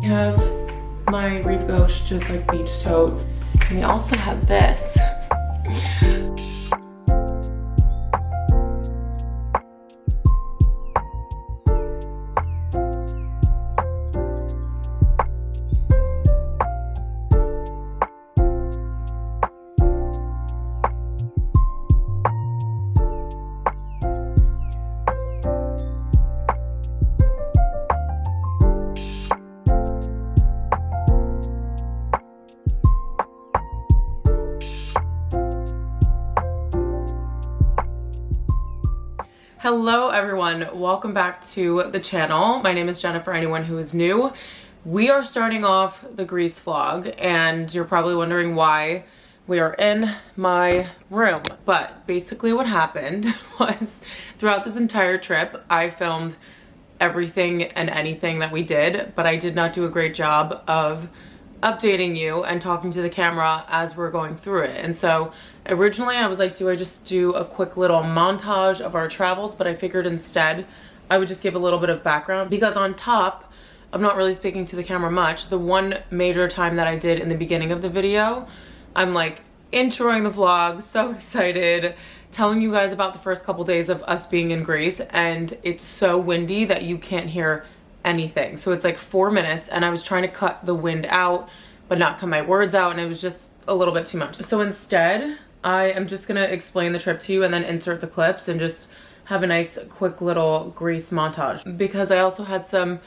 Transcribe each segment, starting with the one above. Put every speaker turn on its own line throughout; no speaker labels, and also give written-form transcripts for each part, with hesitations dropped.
We have my Reef Ghost just like beach tote, and we also have this. Hello everyone, welcome back to the channel. My name is Jenna for anyone who is new. We are starting off the Greece vlog and you're probably wondering why we are in my room. But basically what happened was throughout this entire trip, I filmed everything and anything that we did, but I did not do a great job of updating you and talking to the camera as we're going through it. And so originally I was like, do I just do a quick little montage of our travels? But I figured instead I would just give a little bit of background, because on top of not really speaking to the camera much, the one major time that I did in the beginning of the video, I'm like introing the vlog, so excited, telling you guys about the first couple days of us being in Greece, and it's so windy that you can't hear anything. So it's like 4 minutes and I was trying to cut the wind out but not cut my words out, and it was just a little bit too much. So instead I am just gonna explain the trip to you and then insert the clips and just have a nice quick little Greece montage, because I also had some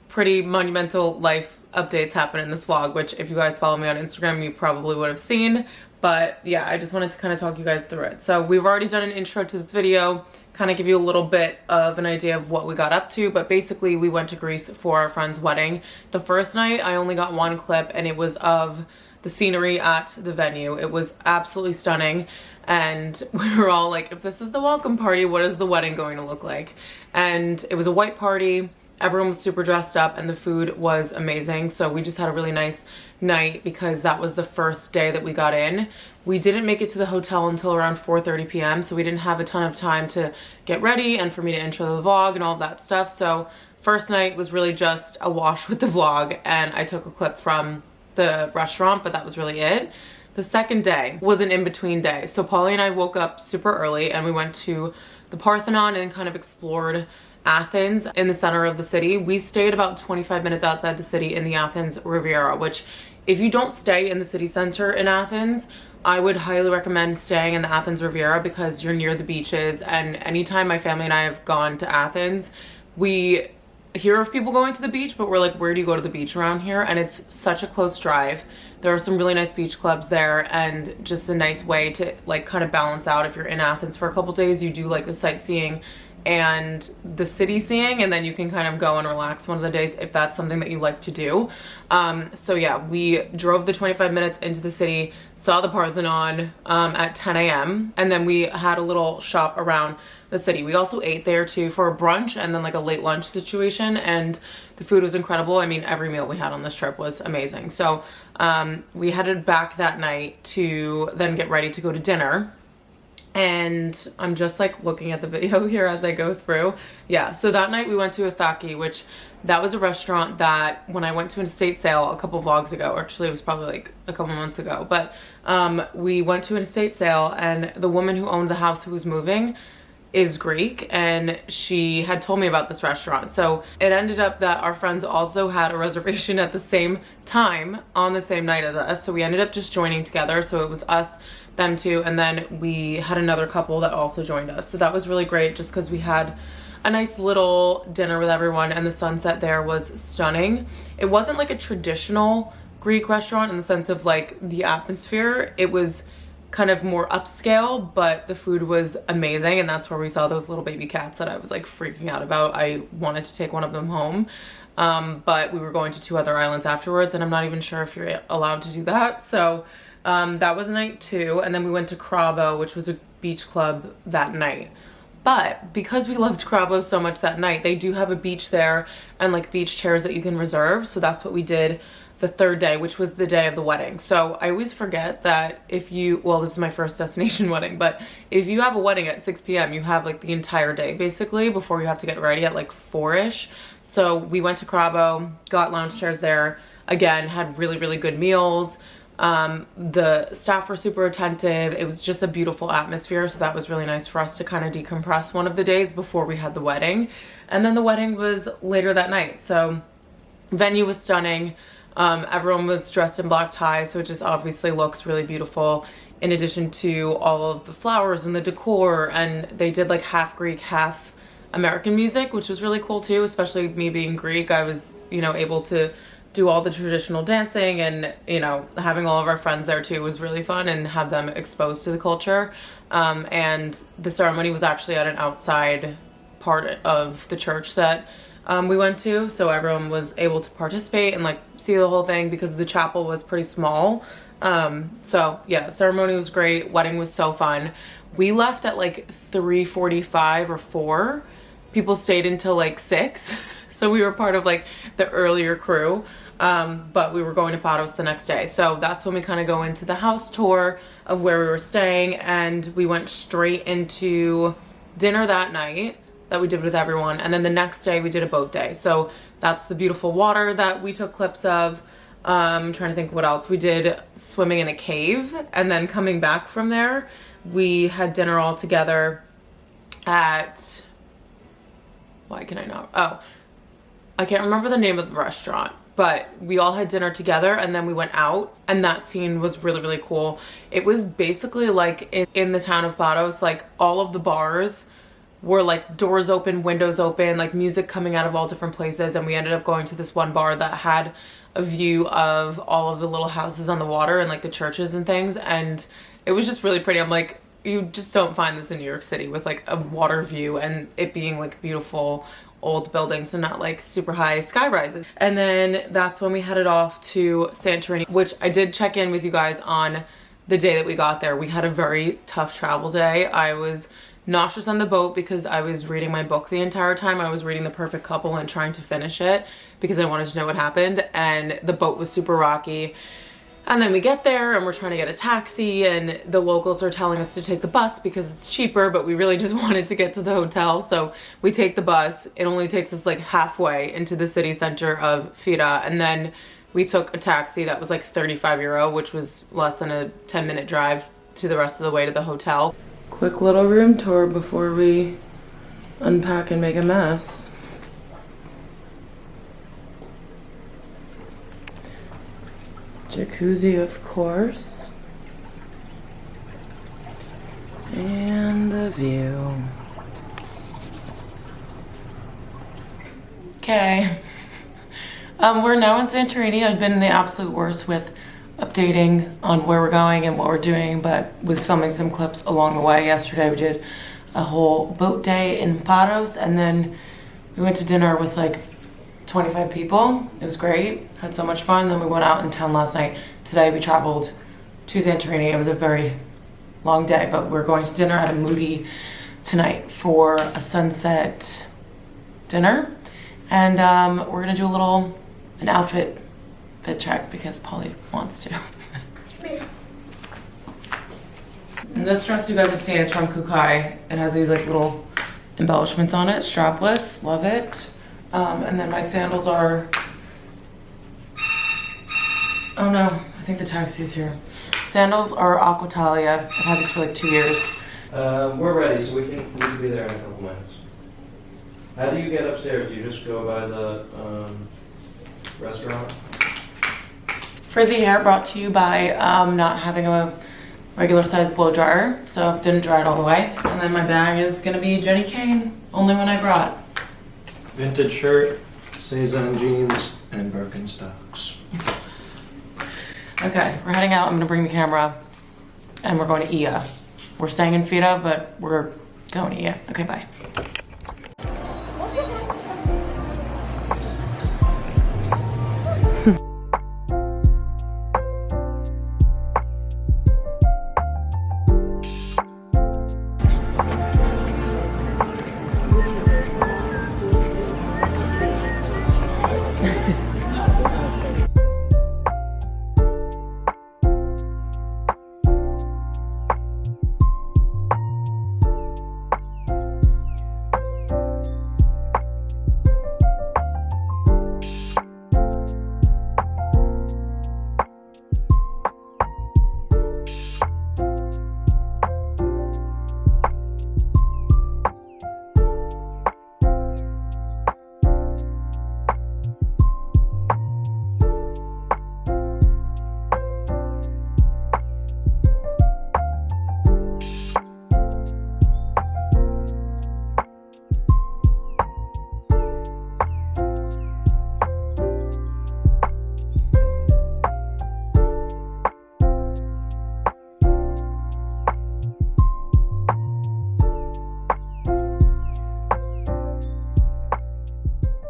pretty monumental life updates happen in this vlog, which if you guys follow me on Instagram you probably would have seen. But yeah, I just wanted to kind of talk you guys through it. So we've already done an intro to this video, kind of give you a little bit of an idea of what we got up to, but basically we went to Greece for our friend's wedding. The first night I only got one clip and it was of the scenery at the venue. It was absolutely stunning, and we were all like, if this is the welcome party, what is the wedding going to look like? And it was a white party. Everyone was super dressed up and the food was amazing. So we just had a really nice night because that was the first day that we got in. We didn't make it to the hotel until around 4:30 p.m. So we didn't have a ton of time to get ready and for me to intro the vlog and all that stuff. So first night was really just a wash with the vlog, and I took a clip from the restaurant, but that was really it. The second day was an in-between day. So Polly and I woke up super early and we went to the Parthenon and kind of explored Athens in the center of the city. We stayed about 25 minutes outside the city in the Athens Riviera, which if you don't stay in the city center in Athens, I would highly recommend staying in the Athens Riviera because you're near the beaches. And anytime my family and I have gone to Athens, we hear of people going to the beach, but we're like, where do you go to the beach around here? And it's such a close drive. There are some really nice beach clubs there, and just a nice way to like kind of balance out. If you're in Athens for a couple days, you do like the sightseeing and the city seeing, and then you can kind of go and relax one of the days if that's something that you like to do. So yeah, we drove the 25 minutes into the city, saw the Parthenon at 10 a.m. and then we had a little shop around the city. We also ate there too for a brunch and then like a late lunch situation, and the food was incredible. I mean, every meal we had on this trip was amazing. So we headed back that night to then get ready to go to dinner. And I'm just like looking at the video here as I go through. Yeah, so that night we went to Ithaki, which that was a restaurant that when I went to an estate sale a couple vlogs ago, actually it was probably like a couple months ago, but we went to an estate sale and the woman who owned the house who was moving is Greek, and she had told me about this restaurant. So it ended up that our friends also had a reservation at the same time on the same night as us. So we ended up just joining together. So it was us, them two, and then we had another couple that also joined us. So that was really great just because we had a nice little dinner with everyone, and the sunset there was stunning. It wasn't like a traditional Greek restaurant in the sense of like the atmosphere. It was kind of more upscale, but the food was amazing, and that's where we saw those little baby cats that I was like freaking out about. I wanted to take one of them home, but we were going to 2 other islands afterwards, and I'm not even sure if you're allowed to do that. So that was night 2, and then we went to Crabo, which was a beach club that night. But because we loved Crabo so much that night, they do have a beach there and like beach chairs that you can reserve. So that's what we did the third day, which was the day of the wedding. So I always forget that if you, well, this is my first destination wedding, but if you have a wedding at 6 p.m., you have like the entire day basically before you have to get ready at like 4-ish. So we went to Crabo, got lounge chairs there, again, had really, really good meals. The staff were super attentive. It was just a beautiful atmosphere. So that was really nice for us to kind of decompress one of the days before we had the wedding. And then the wedding was later that night. So venue was stunning. Everyone was dressed in black ties, so it just obviously looks really beautiful, in addition to all of the flowers and the decor. And they did like half Greek, half American music, which was really cool too, especially me being Greek. I was, you know, able to do all the traditional dancing, and, you know, having all of our friends there too was really fun, and have them exposed to the culture. And the ceremony was actually at an outside part of the church that we went to, so everyone was able to participate and like see the whole thing because the chapel was pretty small. So yeah, the ceremony was great. Wedding was so fun. We left at like 3:45 or 4. People stayed until like 6. So we were part of like the earlier crew. But we were going to Paros the next day. So that's when we kind of go into the house tour of where we were staying, and we went straight into dinner that night that we did with everyone. And then the next day we did a boat day. So that's the beautiful water that we took clips of. I'm trying to think what else. We did swimming in a cave, and then coming back from there, we had dinner all together at, why can I not? Oh, I can't remember the name of the restaurant, but we all had dinner together, and then we went out, and that scene was really, really cool. It was basically like in the town of Paros, like all of the bars were like doors open, windows open, like music coming out of all different places. And we ended up going to this one bar that had a view of all of the little houses on the water and like the churches and things. And it was just really pretty. I'm like, you just don't find this in New York City, with like a water view and it being like beautiful old buildings and not like super high sky rises. And then that's when we headed off to Santorini, which I did check in with you guys on the day that we got there. We had a very tough travel day. I was nauseous on the boat because I was reading my book the entire time. I was reading The Perfect Couple and trying to finish it because I wanted to know what happened, and the boat was super rocky. And then we get there and we're trying to get a taxi, and the locals are telling us to take the bus because it's cheaper, but we really just wanted to get to the hotel. So we take the bus. It only takes us like halfway into the city center of Fira, and then we took a taxi that was like 35 euro, which was less than a 10-minute drive to the rest of the way to the hotel. Quick little room tour before we unpack and make a mess. Jacuzzi, of course. And the view. Okay. We're now in Santorini. I've been the absolute worst with updating on where we're going and what we're doing, but was filming some clips along the way. Yesterday we did a whole boat day in Paros, and then we went to dinner with like 25 people. It was great, had so much fun. Then we went out in town last night. Today we traveled to Santorini. It was a very long day, but we're going to dinner at a Moody tonight for a sunset dinner, and we're gonna do an outfit fit check because Polly wants to. And this dress you guys have seen, it's from Kukai. It has these like little embellishments on it, strapless, love it. And then my sandals are, oh no, I think the taxi's here. Sandals are Aquatalia. I've had these for like 2 years.
We're ready, so we can be there in a couple minutes. How do you get upstairs? Do you just go by the restaurant?
Frizzy hair brought to you by not having a regular size blow dryer, so didn't dry it all the way. And then my bag is gonna be Jenny Kane, only one I brought.
Vintage shirt, Cezanne jeans, and Birkenstocks.
Okay, we're heading out. I'm gonna bring the camera, and we're going to Ia. We're staying in Fira, but we're going to Ia. Okay, bye.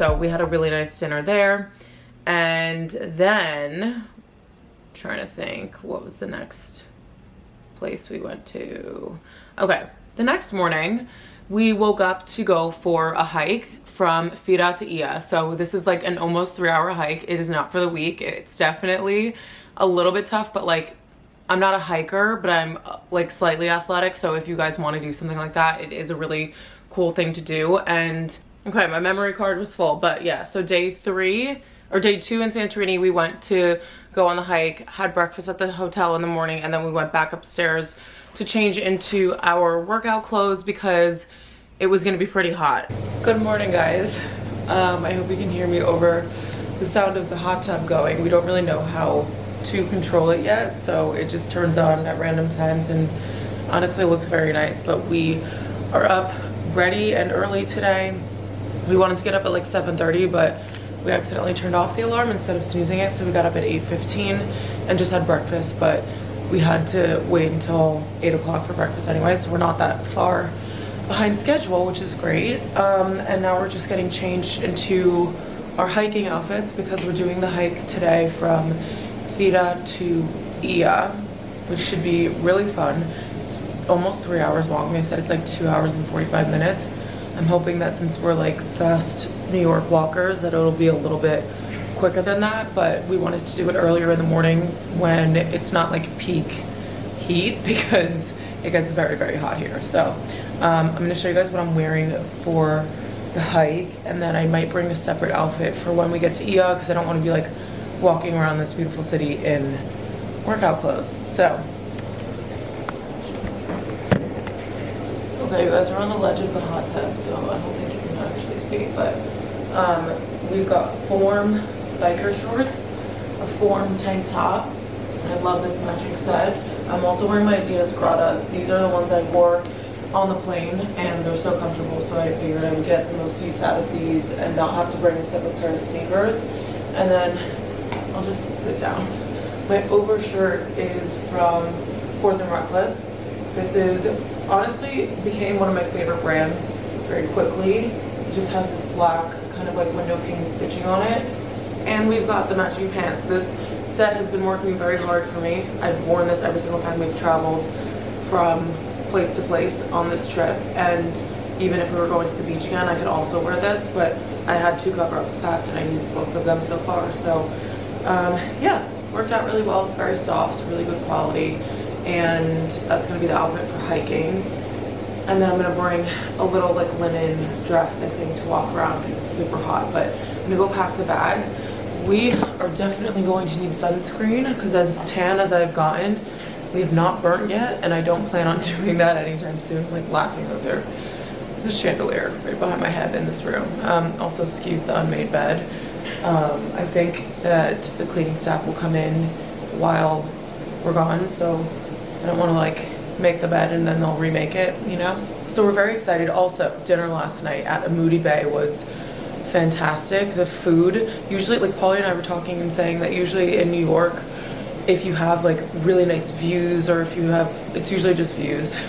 So we had a really nice dinner there. And then, trying to think, what was the next place we went to? Okay, the next morning, we woke up to go for a hike from Fira to Ia. So this is like an almost 3-hour hike. It is not for the weak. It's definitely a little bit tough, but like, I'm not a hiker, but I'm like slightly athletic. So if you guys want to do something like that, it is a really cool thing to do. And okay, my memory card was full, but yeah, so day 2 in Santorini, we went to go on the hike, had breakfast at the hotel in the morning, and then we went back upstairs to change into our workout clothes because it was gonna be pretty hot. Good morning, guys. I hope you can hear me over the sound of the hot tub going. We don't really know how to control it yet, so it just turns on at random times and honestly looks very nice. But we are up ready and early today. We wanted to get up at like 7:30, but we accidentally turned off the alarm instead of snoozing it, so we got up at 8:15 and just had breakfast, but we had to wait until 8 o'clock for breakfast anyway, so we're not that far behind schedule, which is great. And now we're just getting changed into our hiking outfits because we're doing the hike today from Fira to Ia, which should be really fun. It's almost 3 hours long. They said it's like 2 hours and 45 minutes. I'm hoping that since we're like fast New York walkers that it'll be a little bit quicker than that, but we wanted to do it earlier in the morning when it's not like peak heat because it gets very, very hot here. So I'm going to show you guys what I'm wearing for the hike, and then I might bring a separate outfit for when we get to Ia because I don't want to be like walking around this beautiful city in workout clothes. So okay, you guys are on the ledge of the hot tub, so I don't think you can actually see, but we've got Form biker shorts, a Form tank top, and I love this matching set. I'm also wearing my Adidas Gratas. These are the ones I wore on the plane, and they're so comfortable, so I figured I would get the most use out of these and not have to bring a separate pair of sneakers. And then I'll just sit down. My overshirt is from Fourth and Reckless. This is honestly became one of my favorite brands very quickly. It just has this black kind of like window pane stitching on it. And we've got the matching pants. This set has been working very hard for me. I've worn this every single time we've traveled from place to place on this trip. And even if we were going to the beach again, I could also wear this, but I had 2 cover-ups packed and I used both of them so far. So yeah, worked out really well. It's very soft, really good quality. And that's gonna be the outfit for hiking. And then I'm gonna bring a little like linen dress, I think, to walk around because it's super hot, but I'm gonna go pack the bag. We are definitely going to need sunscreen because as tan as I've gotten, we've not burnt yet, and I don't plan on doing that anytime soon. I'm like laughing that there's a chandelier right behind my head in this room. Also, excuse the unmade bed. I think that the cleaning staff will come in while we're gone, so I don't want to like make the bed and then they'll remake it, you know? So we're very excited. Also, dinner last night at a Moody Bay was fantastic. The food, usually, like Polly and I were talking and saying that usually in New York, if you have like really nice views, or if you have, it's usually just views,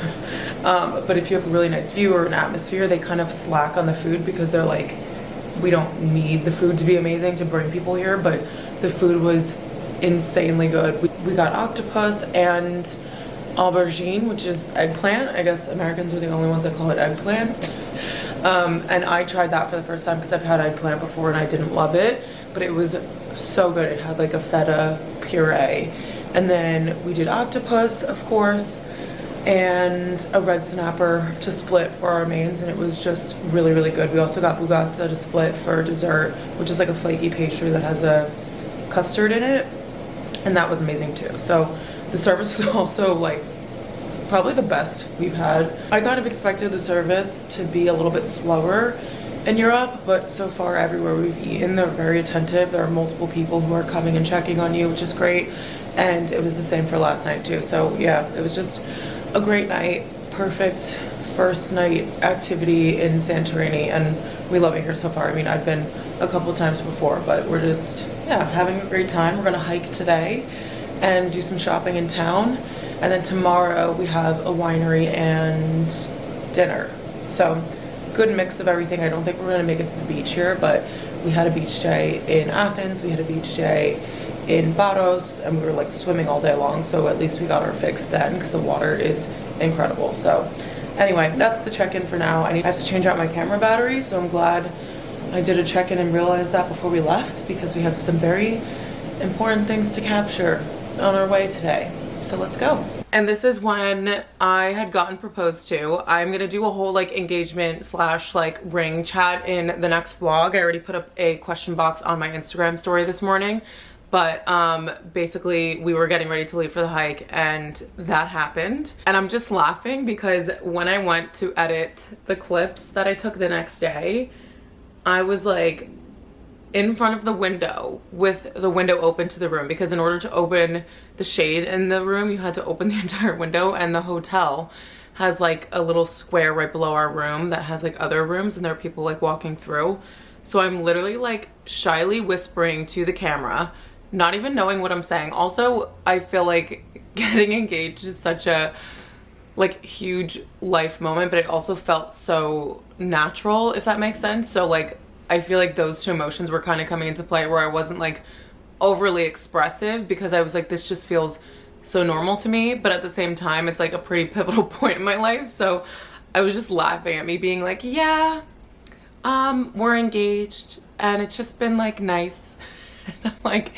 but if you have a really nice view or an atmosphere, they kind of slack on the food because they're like, we don't need the food to be amazing to bring people here, but the food was insanely good. We got octopus and aubergine, which is eggplant. I guess Americans are the only ones that call it eggplant. And I tried that for the first time because I've had eggplant before and I didn't love it, but it was so good. It had like a feta puree. And then we did octopus, of course, and a red snapper to split for our mains, and it was just really, really good. We also got bugatsa to split for dessert, which is like a flaky pastry that has a custard in it, and that was amazing too. So the service was also like probably the best we've had. I kind of expected the service to be a little bit slower in Europe, but so far everywhere we've eaten, they're very attentive. There are multiple people who are coming and checking on you, which is great. And it was the same for last night too. So yeah, it was just a great night. Perfect first night activity in Santorini, and we love it here so far. I mean, I've been a couple times before, but we're just, yeah, having a great time. We're gonna hike today and do some shopping in town. And then tomorrow we have a winery and dinner. So good mix of everything. I don't think we're gonna make it to the beach here, but we had a beach day in Athens, we had a beach day in Paros, and we were like swimming all day long, so at least we got our fix then because the water is incredible. So anyway, that's the check-in for now. I have to change out my camera battery, so I'm glad I did a check-in and realized that before we left, because we have some very important things to capture on our way today. So let's go. And this is when I had gotten proposed to. I'm gonna do a whole like engagement slash like ring chat in the next vlog. I already put up a question box on my Instagram story this morning, but basically we were getting ready to leave for the hike and that happened. And I'm just laughing because when I went to edit the clips that I took the next day, I was like in front of the window with the window open to the room, because in order to open the shade in the room, you had to open the entire window, and the hotel has like a little square right below our room that has like other rooms, and there are people like walking through. So I'm literally like shyly whispering to the camera, not even knowing what I'm saying. Also, I feel like getting engaged is such a like huge life moment, but it also felt so natural, if that makes sense. So like I feel like those two emotions were kind of coming into play, where I wasn't like overly expressive because I was like, this just feels so normal to me, but at the same time it's like a pretty pivotal point in my life. So I was just laughing at me being like, yeah, we're engaged and it's just been like nice. And I'm like,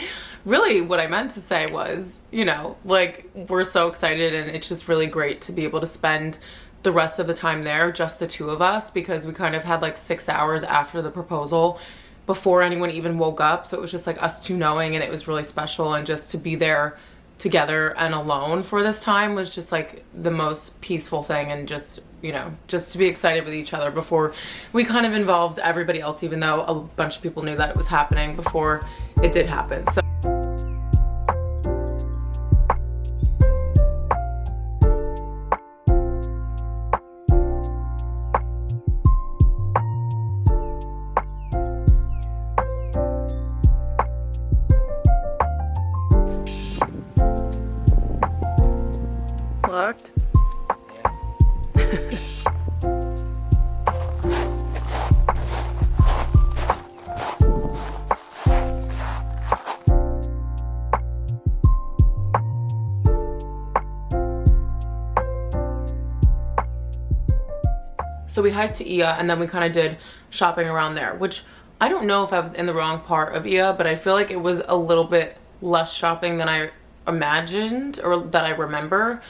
really what I meant to say was, you know, like we're so excited and it's just really great to be able to spend the rest of the time there, just the two of us, because we kind of had like 6 hours after the proposal before anyone even woke up. So it was just like us two knowing, and it was really special. And just to be there together and alone for this time was just like the most peaceful thing. And just, you know, just to be excited with each other before we kind of involved everybody else, even though a bunch of people knew that it was happening before it did happen. So locked. So we hiked to Ia, and then we kind of did shopping around there, which I don't know if I was in the wrong part of Ia, but I feel like it was a little bit less shopping than I imagined or that I remember.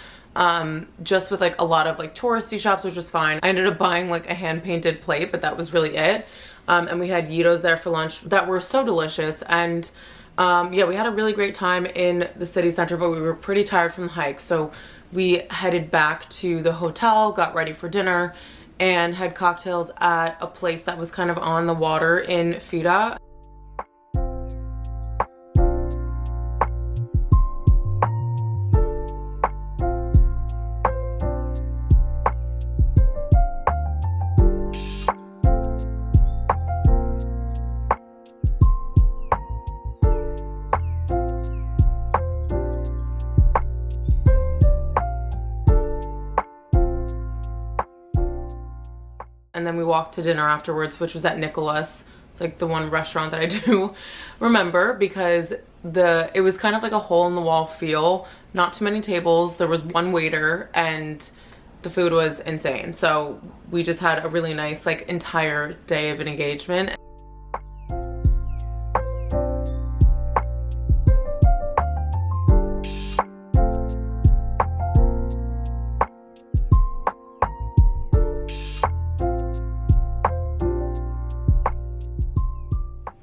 Just with like a lot of like touristy shops, which was fine. I ended up buying like a hand-painted plate, but that was really it. And we had gyros there for lunch that were so delicious. And yeah, we had a really great time in the city center, but we were pretty tired from the hike. So we headed back to the hotel, got ready for dinner, and had cocktails at a place that was kind of on the water in Fira. And then we walked to dinner afterwards, which was at Nicholas. It's like the one restaurant that I do remember, because it was kind of like a hole in the wall feel. Not too many tables. There was one waiter and the food was insane. So we just had a really nice like entire day of an engagement.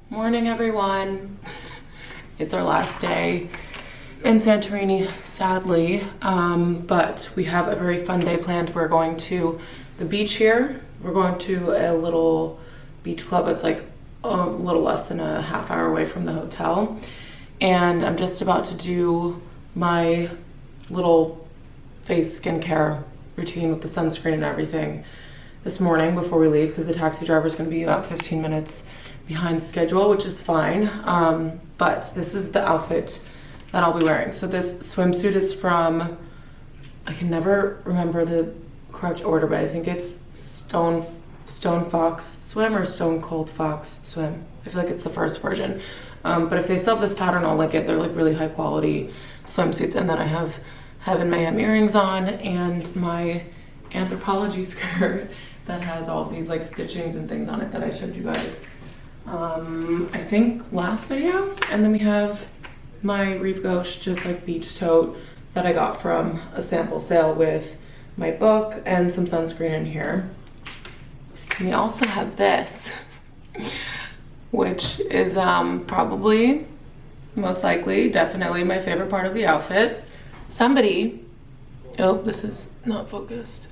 Morning, everyone. It's our last day in Santorini, sadly, but we have a very fun day planned. We're going to the beach here. We're going to a little beach club. It's like a little less than a half hour away from the hotel, and I'm just about to do my little face skincare routine with the sunscreen and everything this morning before we leave, because the taxi driver is going to be about 15 minutes behind schedule, which is fine. But this is the outfit that I'll be wearing. So this swimsuit is from, I can never remember the correct order, but I think it's Stone Stone Fox Swim or Stone Cold Fox Swim. I feel like it's the first version. But if they still have this pattern, I'll link it. They're like really high quality swimsuits. And then I have Heaven Mayhem earrings on and my Anthropology skirt that has all these like stitchings and things on it that I showed you guys I think last video. And then we have my Rive Gauche just like beach tote that I got from a sample sale with my book and some sunscreen in here. And we also have this, which is probably, most likely, definitely my favorite part of the outfit. Somebody, oh, this is not focused.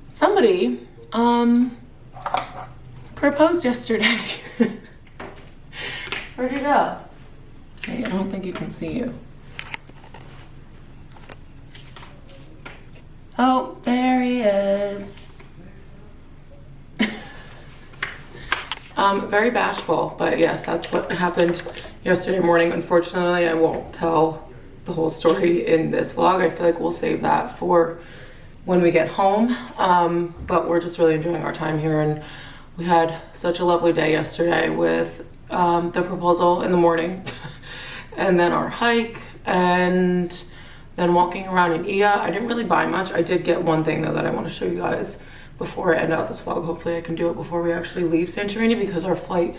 Somebody proposed yesterday. Where'd you go? Hey, I don't think you can see you. Oh, there he is. Very bashful, but yes, that's what happened yesterday morning. Unfortunately, I won't tell the whole story in this vlog. I feel like we'll save that for when we get home. But we're just really enjoying our time here, and we had such a lovely day yesterday with the proposal in the morning and then our hike and then walking around in Ia. I didn't really buy much. I did get one thing though that I want to show you guys before I end out this vlog. Hopefully I can do it before we actually leave Santorini because our flight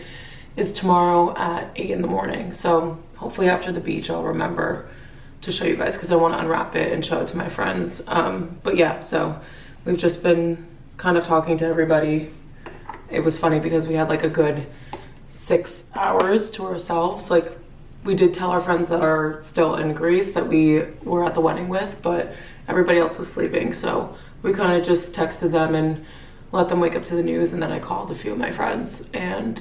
is tomorrow at 8 in the morning. So hopefully after the beach I'll remember to show you guys because I want to unwrap it and show it to my friends. But yeah, so we've just been kind of talking to everybody. It was funny because we had like a good 6 hours to ourselves. Like we did tell our friends that are still in Greece that we were at the wedding with, but everybody else was sleeping. So we kind of just texted them and let them wake up to the news, and then I called a few of my friends, and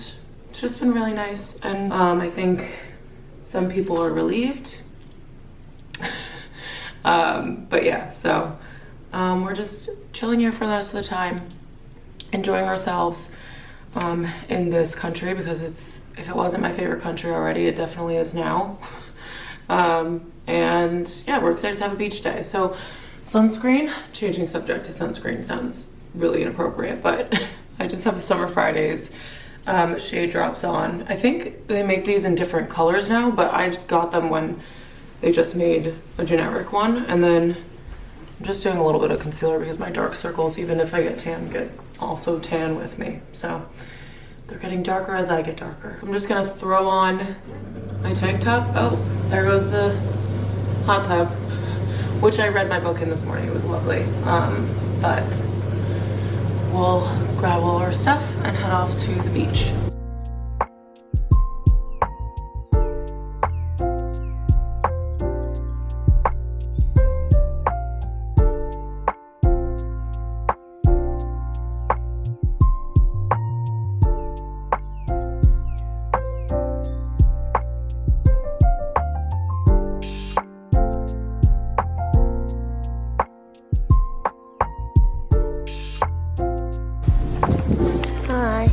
it's just been really nice. And I think some people are relieved. But yeah, so we're just chilling here for the rest of the time, enjoying ourselves in this country because if it wasn't my favorite country already, it definitely is now. And yeah, we're excited to have a beach day. So sunscreen, changing subject to sunscreen sounds really inappropriate, but I just have a Summer Fridays shade drops on. I think they make these in different colors now, but I got them when they just made a generic one. And then I'm just doing a little bit of concealer because my dark circles, even if I get tan, get also tan with me. So they're getting darker as I get darker. I'm just gonna throw on my tank top. Oh, there goes the hot tub, which I read my book in this morning. It was lovely. But we'll grab all our stuff and head off to the beach. Hi.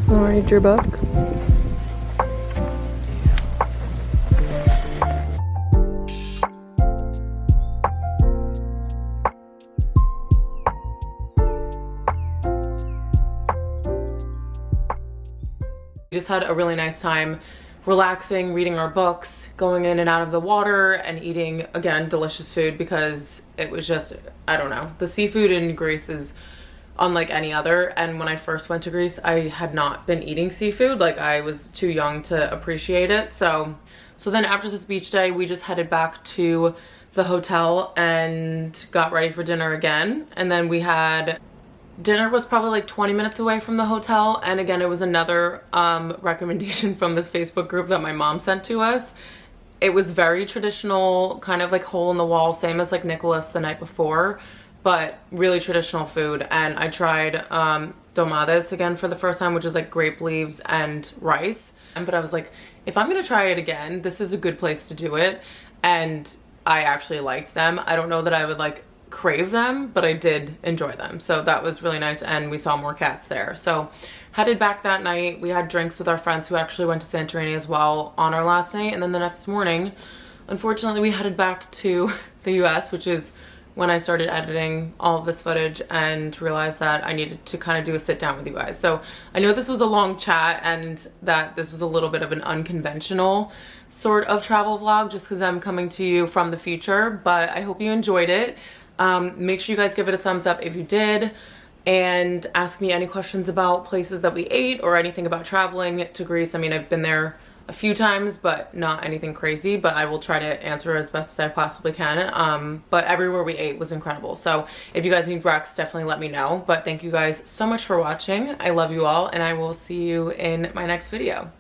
Wanna read your book? We just had a really nice time relaxing, reading our books, going in and out of the water, and eating, again, delicious food because it was just, I don't know. The seafood in Greece is unlike any other, and when I first went to Greece, I had not been eating seafood. Like, I was too young to appreciate it. So then after this beach day, we just headed back to the hotel and got ready for dinner again. And then we had dinner was probably like 20 minutes away from the hotel, and again it was another recommendation from this Facebook group that my mom sent to us. It was very traditional, kind of like hole in the wall, same as like Nicholas the night before, but really traditional food. And I tried domades again for the first time, which is like grape leaves and rice. But I was like, if I'm gonna try it again, this is a good place to do it. And I actually liked them. I don't know that I would like crave them, but I did enjoy them. So that was really nice, and we saw more cats there. So headed back that night. We had drinks with our friends who actually went to Santorini as well on our last night, and then the next morning unfortunately we headed back to the US, which is when I started editing all of this footage, and realized that I needed to kind of do a sit down with you guys. So I know this was a long chat and that this was a little bit of an unconventional sort of travel vlog just because I'm coming to you from the future, but I hope you enjoyed it. Make sure you guys give it a thumbs up if you did, and ask me any questions about places that we ate or anything about traveling to Greece. I mean, I've been there a few times, but not anything crazy, but I will try to answer as best as I possibly can. But everywhere we ate was incredible. So if you guys need recs, definitely let me know. But thank you guys so much for watching. I love you all, and I will see you in my next video.